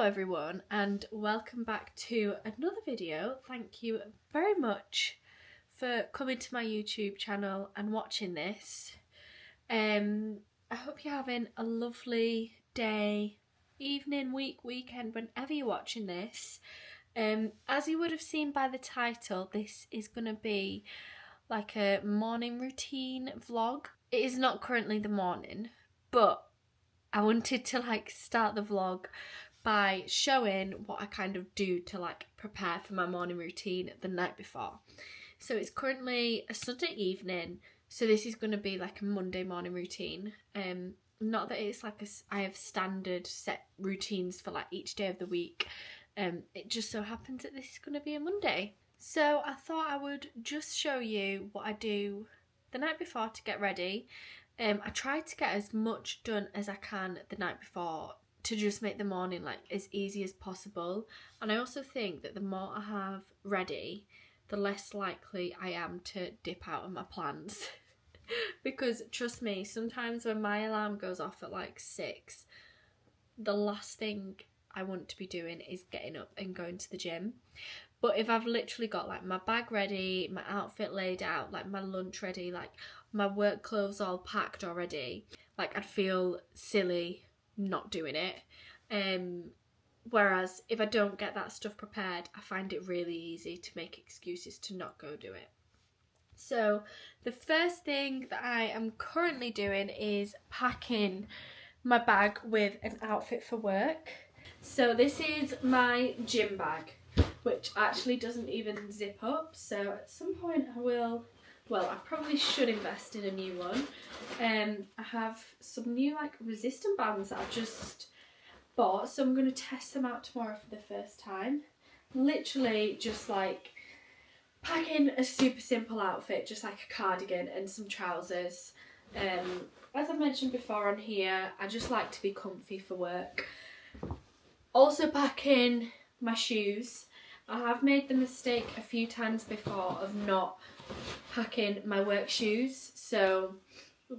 everyone, and welcome back to another video. Thank you very much for coming to my YouTube channel and watching this. I hope you're having a lovely day, evening, week, weekend, whenever you're watching this. As you would have seen by the title, this is going to be like a morning routine vlog. It is not currently the morning, but I wanted to start the vlog by showing what I kind of do to prepare for my morning routine the night before. So it's currently a Sunday evening, so this is going to be like a Monday morning routine. Not that it's I have standard set routines for each day of the week. It just so happens that this is going to be a Monday. So I thought I would just show you what I do the night before to get ready. I try to get as much done as I can the night before to just make the morning as easy as possible. And I also think that the more I have ready, the less likely I am to dip out of my plans. Because trust me, sometimes when my alarm goes off at 6, the last thing I want to be doing is getting up and going to the gym. But if I've literally got my bag ready, my outfit laid out, my lunch ready, my work clothes all packed already, I'd feel silly not doing it. Whereas if I don't get that stuff prepared, I find it really easy to make excuses to not go do it. So the first thing that I am currently doing is packing my bag with an outfit for work. So this is my gym bag, which actually doesn't even zip up, so at some point I probably should invest in a new one. I have some new resistant bands that I've just bought, so I'm going to test them out tomorrow for the first time. Literally just packing a super simple outfit, just a cardigan and some trousers. As I mentioned before on here, I just like to be comfy for work. Also packing my shoes. I have made the mistake a few times before of not packing my work shoes. So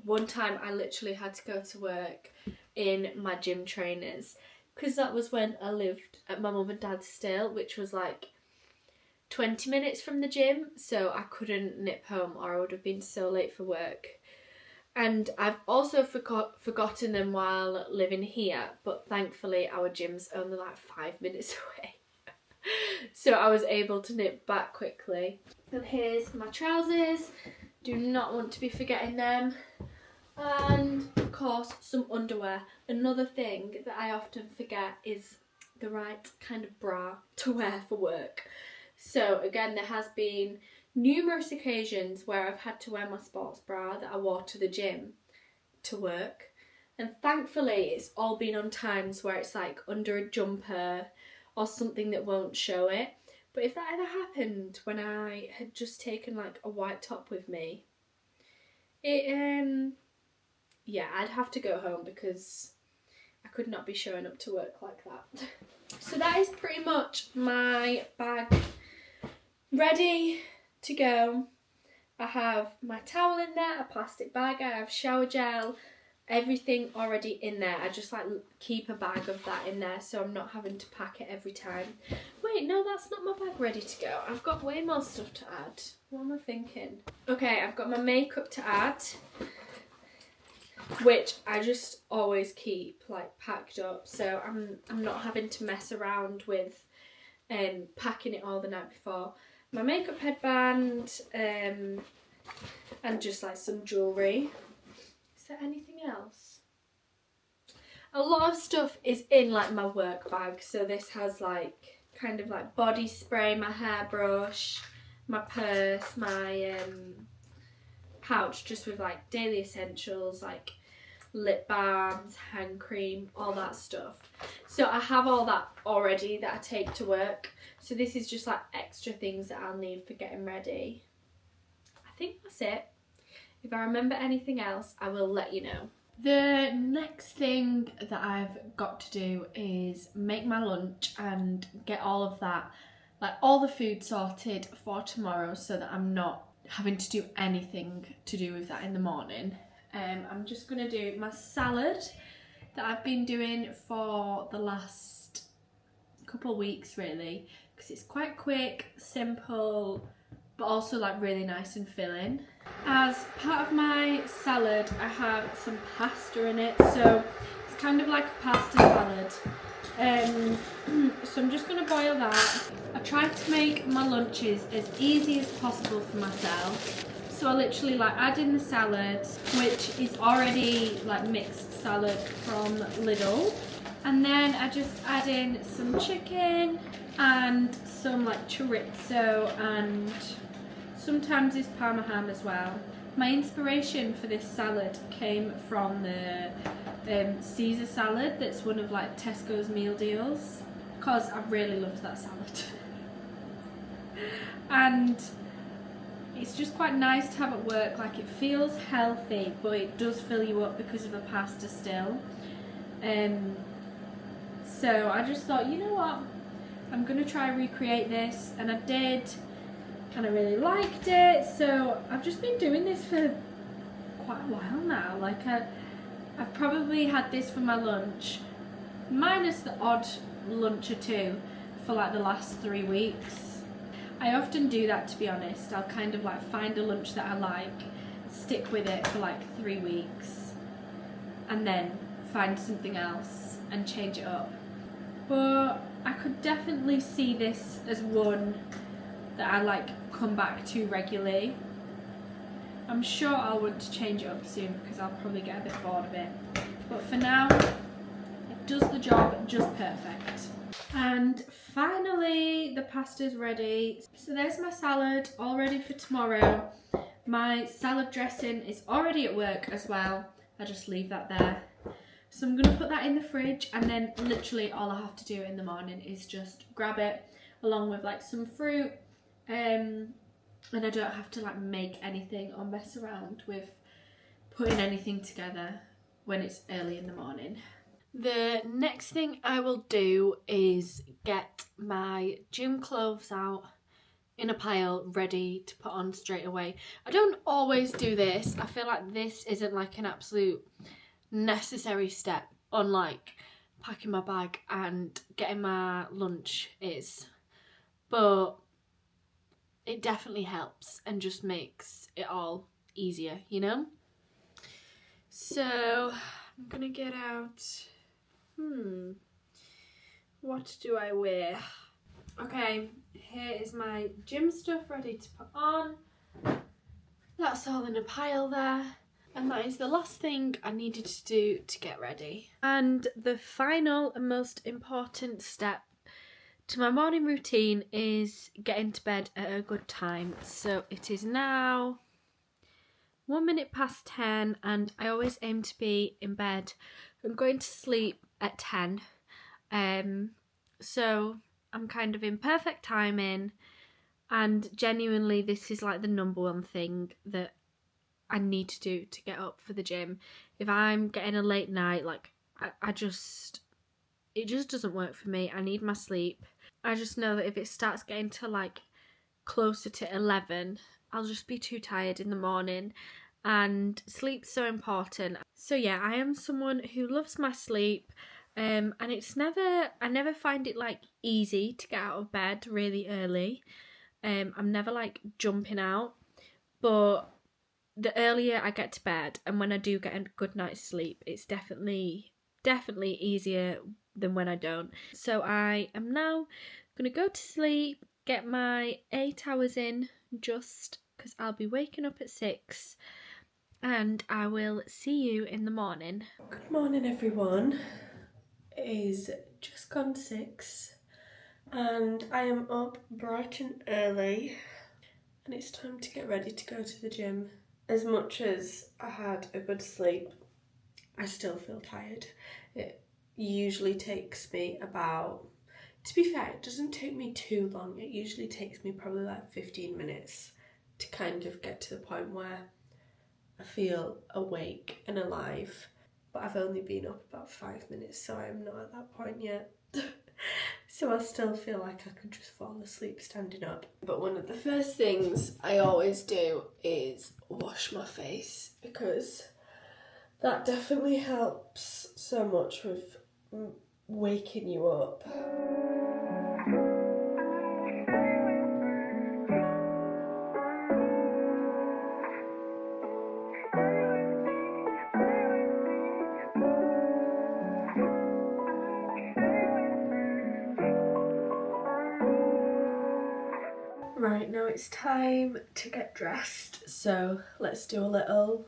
one time I literally had to go to work in my gym trainers, because that was when I lived at my mum and dad's still, which was 20 minutes from the gym, so I couldn't nip home or I would have been so late for work. And I've also forgotten them while living here, but thankfully our gym's only 5 minutes away. So I was able to nip back quickly. And here's my trousers. Do not want to be forgetting them. And of course some underwear. Another thing that I often forget is the right kind of bra to wear for work. So again, there has been numerous occasions where I've had to wear my sports bra that I wore to the gym to work. And thankfully it's all been on times where it's under a jumper or something that won't show it. But if that ever happened when I had just taken a white top with me, I'd have to go home because I could not be showing up to work like that. So that is pretty much my bag ready to go. I have my towel in there, a plastic bag, I have shower gel, everything already in there. I just keep a bag of that in there so I'm not having to pack it every time. Wait, no, that's not my bag ready to go. I've got way more stuff to add. What am I thinking? Okay, I've got my makeup to add, which I just always keep packed up, so I'm not having to mess around with packing it all the night before. My makeup headband, and just some jewellery. Is there anything else? A lot of stuff is in my work bag. So this has kind of body spray, my hairbrush, my purse, my pouch just with daily essentials lip balms, hand cream, all that stuff. So I have all that already that I take to work. So this is just extra things that I'll need for getting ready. I think that's it. If I remember anything else, I will let you know. The next thing that I've got to do is make my lunch and get all of that, all the food sorted for tomorrow so that I'm not having to do anything to do with that in the morning. I'm just going to do my salad that I've been doing for the last couple of weeks really, because it's quite quick, simple, but also like really nice and filling. As part of my salad, I have some pasta in it, so it's kind of like a pasta salad. So I'm just going to boil that. I try to make my lunches as easy as possible for myself. So I literally like add in the salad, which is already like mixed salad from Lidl. And then I just add in some chicken and some like chorizo, and sometimes it's parma ham as well. My inspiration for this salad came from the Caesar salad that's one of like Tesco's meal deals, because I really loved that salad. And it's just quite nice to have at work. Like, it feels healthy, but it does fill you up because of the pasta still. So I just thought, you know what, I'm gonna try recreate this, and I did, and I really liked it. So I've just been doing this for quite a while now. Like, I've probably had this for my lunch, minus the odd lunch or two, for like the last 3 weeks. I often do that, to be honest. I'll kind of like find a lunch that I like, stick with it for like 3 weeks, and then find something else and change it up. But I could definitely see this as one that I like come back to regularly. I'm sure I'll want to change it up soon because I'll probably get a bit bored of it. But for now, it does the job just perfect. And finally, the pasta's ready. So there's my salad, all ready for tomorrow. My salad dressing is already at work as well. I just leave that there. So I'm going to put that in the fridge, and then literally all I have to do in the morning is just grab it along with like some fruit, and I don't have to like make anything or mess around with putting anything together when it's early in the morning. The next thing I will do is get my gym clothes out in a pile ready to put on straight away. I don't always do this. I feel like this isn't like an absolute necessary step, unlike packing my bag and getting my lunch is, but it definitely helps and just makes it all easier, you know? So I'm gonna get out, what do I wear? Okay, here is my gym stuff ready to put on. That's all in a pile there. And that is the last thing I needed to do to get ready. And the final and most important step to my morning routine is getting to bed at a good time. So it is now 1 minute past 10, and I always aim to be in bed. I'm going to sleep at 10. So I'm kind of in perfect timing, and genuinely this is like the number one thing that I need to do to get up for the gym. If I'm getting a late night, like it just doesn't work for me. I need my sleep. I just know that if it starts getting to like closer to 11, I'll just be too tired in the morning, and sleep's so important. So yeah, I am someone who loves my sleep, and I never find it like easy to get out of bed really early. I'm never like jumping out, but the earlier I get to bed, and when I do get a good night's sleep, it's definitely easier than when I don't. So I am now going to go to sleep, get my 8 hours in, just because I'll be waking up at 6, and I will see you in the morning. Good morning, everyone. It is just gone 6, and I am up bright and early, and it's time to get ready to go to the gym. As much as I had a good sleep, I still feel tired. It usually takes me about, to be fair, it doesn't take me too long. It usually takes me probably like 15 minutes to kind of get to the point where I feel awake and alive. But I've only been up about 5 minutes, so I'm not at that point yet. So I still feel like I could just fall asleep standing up. But one of the first things I always do is wash my face, because that definitely helps so much with waking you up. Right, now it's time to get dressed, so let's do a little...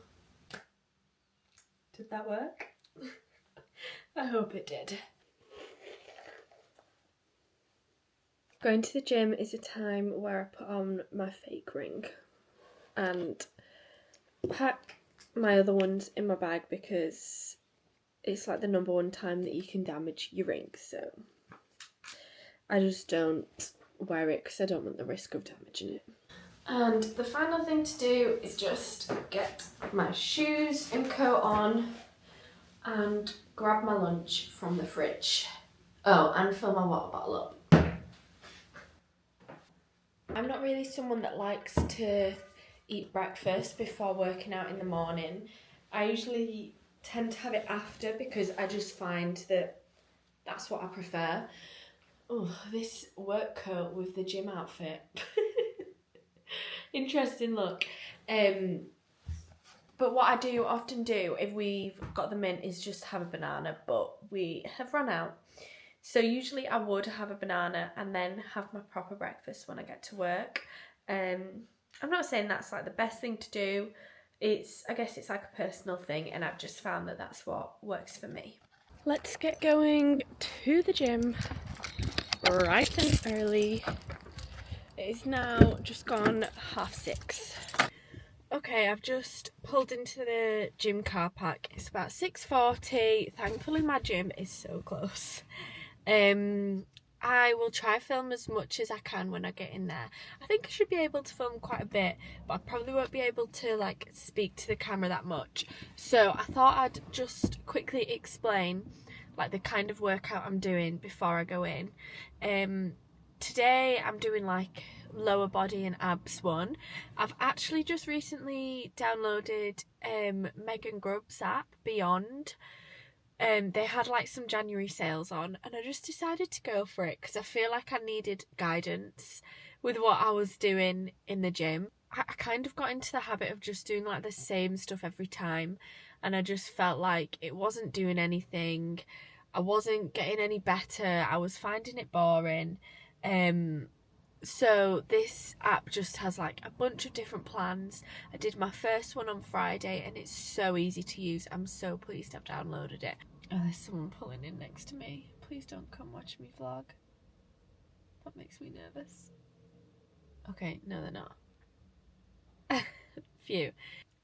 Did that work? I hope it did. Going to the gym is a time where I put on my fake ring and pack my other ones in my bag because it's like the number one time that you can damage your ring, so I just don't wear it because I don't want the risk of damaging it. And the final thing to do is just get my shoes and coat on and grab my lunch from the fridge. Oh, and fill my water bottle up. I'm not really someone that likes to eat breakfast before working out in the morning. I usually tend to have it after because I just find that that's what I prefer. Oh, this work coat with the gym outfit. Interesting look. But what I do often do if we've got them in is just have a banana, but we have run out. So usually I would have a banana and then have my proper breakfast when I get to work. I'm not saying that's like the best thing to do. I guess it's like a personal thing, and I've just found that that's what works for me. Let's get going to the gym bright and early. It is now just gone 6:30. Okay, I've just pulled into the gym car park. It's about 6:40. Thankfully my gym is so close. I will try film as much as I can when I get in there. I think I should be able to film quite a bit, but I probably won't be able to like speak to the camera that much. So I thought I'd just quickly explain like the kind of workout I'm doing before I go in. Today I'm doing like lower body and abs one. I've actually just recently downloaded Megan Grubb's app Beyond. They had like some January sales on, and I just decided to go for it because I feel like I needed guidance with what I was doing in the gym. I kind of got into the habit of just doing like the same stuff every time, and I just felt like it wasn't doing anything. I wasn't getting any better. I was finding it boring. So this app just has like a bunch of different plans. I did my first one on Friday and it's so easy to use. I'm so pleased I've downloaded it. Oh, there's someone pulling in next to me. Please don't come watch me vlog. That makes me nervous. Okay, no they're not. Phew.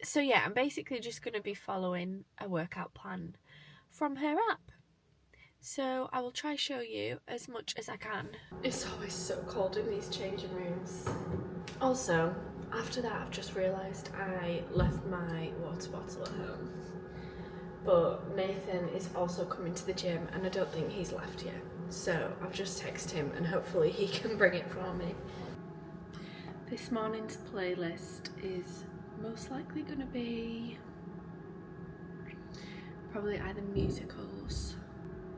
So yeah, I'm basically just going to be following a workout plan from her app. So I will try show you as much as I can. It's always so cold in these changing rooms. Also, after that I've just realised I left my water bottle at home. But Nathan is also coming to the gym and I don't think he's left yet. So I've just texted him and hopefully he can bring it for me. This morning's playlist is most likely going to be probably either musicals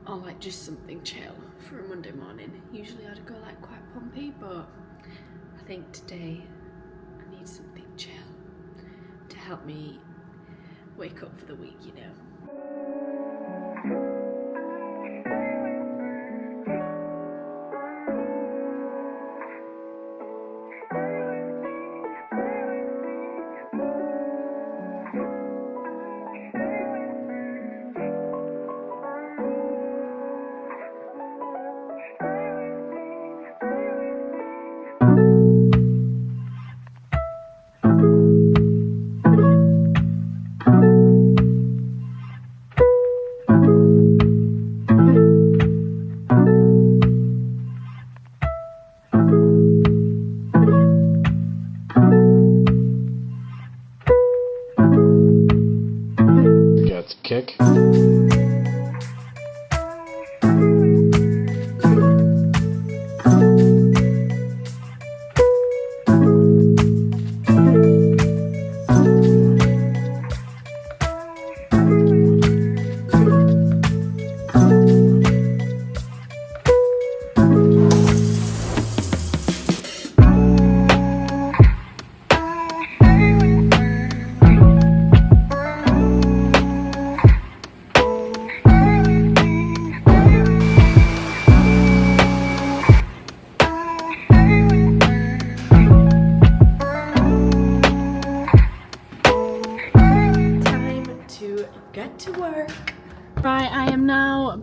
or like just something chill for a Monday morning. Usually I'd go like quite pumpy, but I think today I need something chill to help me wake up for the week, you know.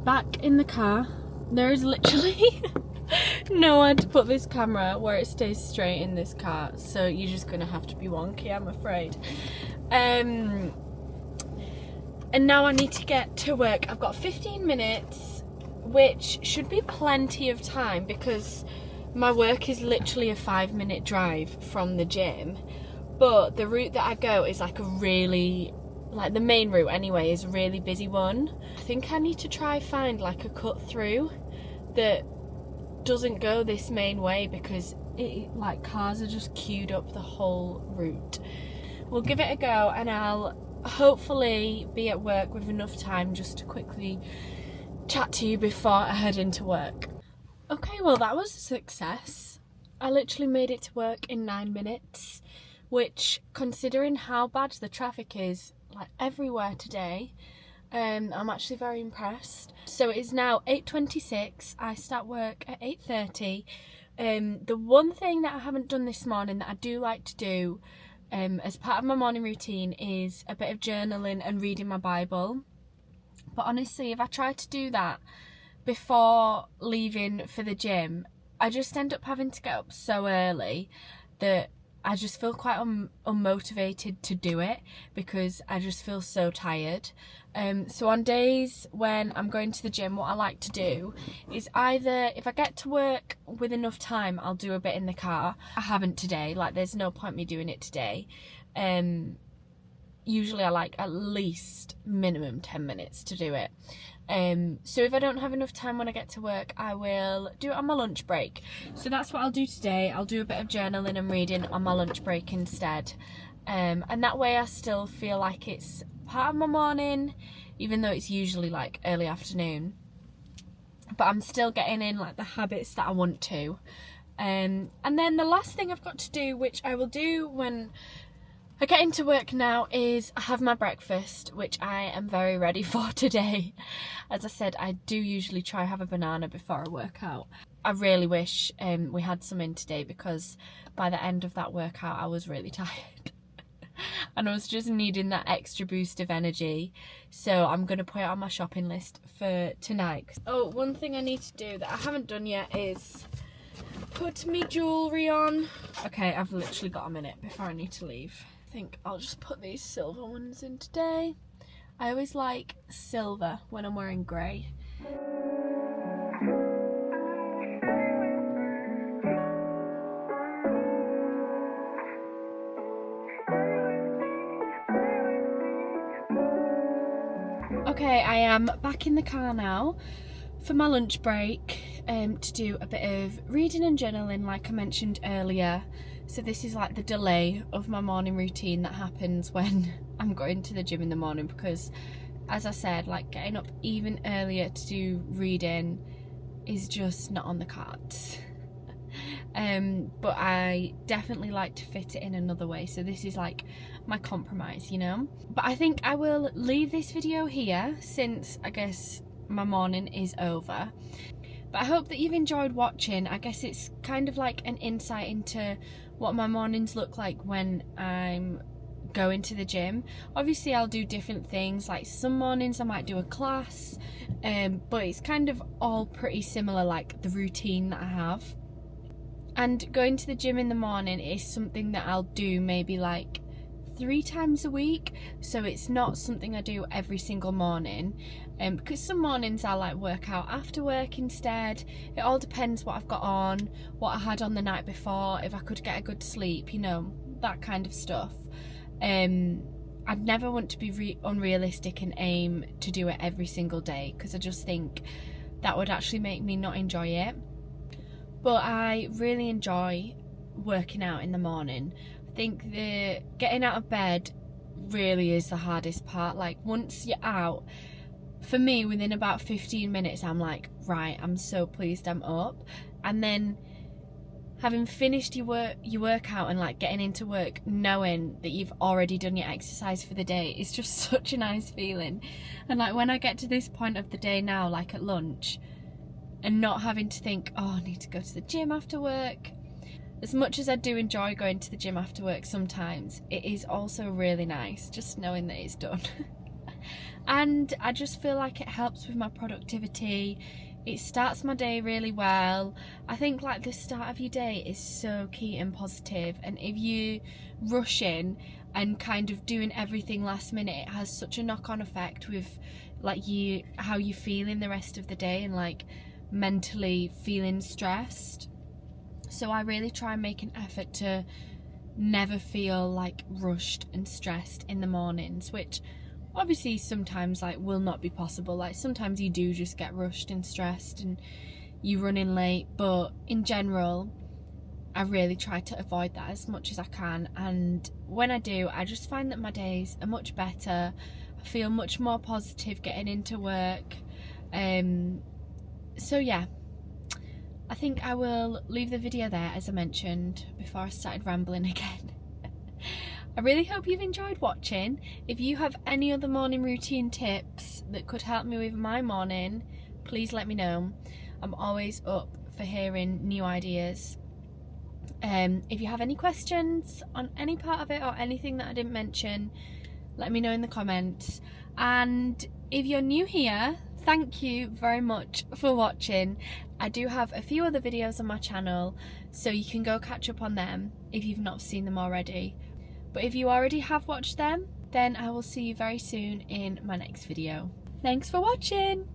back in the car. There is literally nowhere to put this camera where it stays straight in this car, so you're just gonna have to be wonky, I'm afraid. And now I need to get to work. I've got 15 minutes, which should be plenty of time because my work is literally a 5-minute drive from the gym, but the route that I go is like a really, like the main route anyway, is a really busy one. I think I need to try find like a cut through that doesn't go this main way because like cars are just queued up the whole route. We'll give it a go and I'll hopefully be at work with enough time just to quickly chat to you before I head into work. Okay, well that was a success. I literally made it to work in 9 minutes, which, considering how bad the traffic is like everywhere today, I'm actually very impressed. So it is now 8:26. I start work at 8:30. The one thing that I haven't done this morning that I do like to do as part of my morning routine is a bit of journaling and reading my Bible. But honestly, if I try to do that before leaving for the gym, I just end up having to get up so early that I just feel quite unmotivated to do it because I just feel so tired. So on days when I'm going to the gym, what I like to do is either, if I get to work with enough time, I'll do a bit in the car. I haven't today, like there's no point me doing it today. Usually I like at least minimum 10 minutes to do it. So if I don't have enough time when I get to work, I will do it on my lunch break. So that's what I'll do today. I'll do a bit of journaling and reading on my lunch break instead. And that way I still feel like it's part of my morning, even though it's usually like early afternoon. But I'm still getting in like the habits that I want to. And then the last thing I've got to do, which I will do when I get into work now, is have my breakfast, which I am very ready for today. As I said, I do usually try have a banana before I work out. I really wish we had some in today because by the end of that workout I was really tired. And I was just needing that extra boost of energy. So I'm going to put it on my shopping list for tonight. Oh, one thing I need to do that I haven't done yet is put me jewellery on. Okay, I've literally got a minute before I need to leave. I think I'll just put these silver ones in today. I always like silver when I'm wearing grey. Okay, I am back in the car now for my lunch break to do a bit of reading and journaling like I mentioned earlier. So this is like the delay of my morning routine that happens when I'm going to the gym in the morning because, as I said, like getting up even earlier to do reading is just not on the cards. But I definitely like to fit it in another way, so this is like my compromise, you know. But I think I will leave this video here since I guess my morning is over. But I hope that you've enjoyed watching. I guess it's kind of like an insight into what my mornings look like when I'm going to the gym. Obviously I'll do different things, like some mornings I might do a class, but it's kind of all pretty similar, like the routine that I have. And going to the gym in the morning is something that I'll do maybe like 3 times a week, so it's not something I do every single morning, because some mornings I like work out after work instead. It all depends what I've got on, what I had on the night before, if I could get a good sleep, you know, that kind of stuff. I'd never want to be unrealistic and aim to do it every single day, because I just think that would actually make me not enjoy it. But I really enjoy working out in the morning. I think the getting out of bed really is the hardest part. Like once you're out, for me within about 15 minutes I'm like, right, I'm so pleased I'm up. And then having finished your workout and like getting into work knowing that you've already done your exercise for the day is just such a nice feeling. And like when I get to this point of the day now, like at lunch, and not having to think, oh, I need to go to the gym after work. As much as I do enjoy going to the gym after work sometimes, it is also really nice just knowing that it's done. and I just feel like it helps with my productivity. It starts my day really well. I think like the start of your day is so key and positive, and if you rush in and kind of doing everything last minute, it has such a knock-on effect with like how you feel in the rest of the day and like mentally feeling stressed. So I really try and make an effort to never feel like rushed and stressed in the mornings, which obviously sometimes like will not be possible. Like sometimes you do just get rushed and stressed and you run in late, but in general I really try to avoid that as much as I can, and when I do, I just find that my days are much better. I feel much more positive getting into work. So yeah, I think I will leave the video there, as I mentioned before I started rambling again. I really hope you've enjoyed watching. If you have any other morning routine tips that could help me with my morning, please let me know. I'm always up for hearing new ideas. If you have any questions on any part of it or anything that I didn't mention, let me know in the comments. And if you're new here, thank you very much for watching. I do have a few other videos on my channel, so you can go catch up on them if you've not seen them already. But if you already have watched them, then I will see you very soon in my next video. Thanks for watching!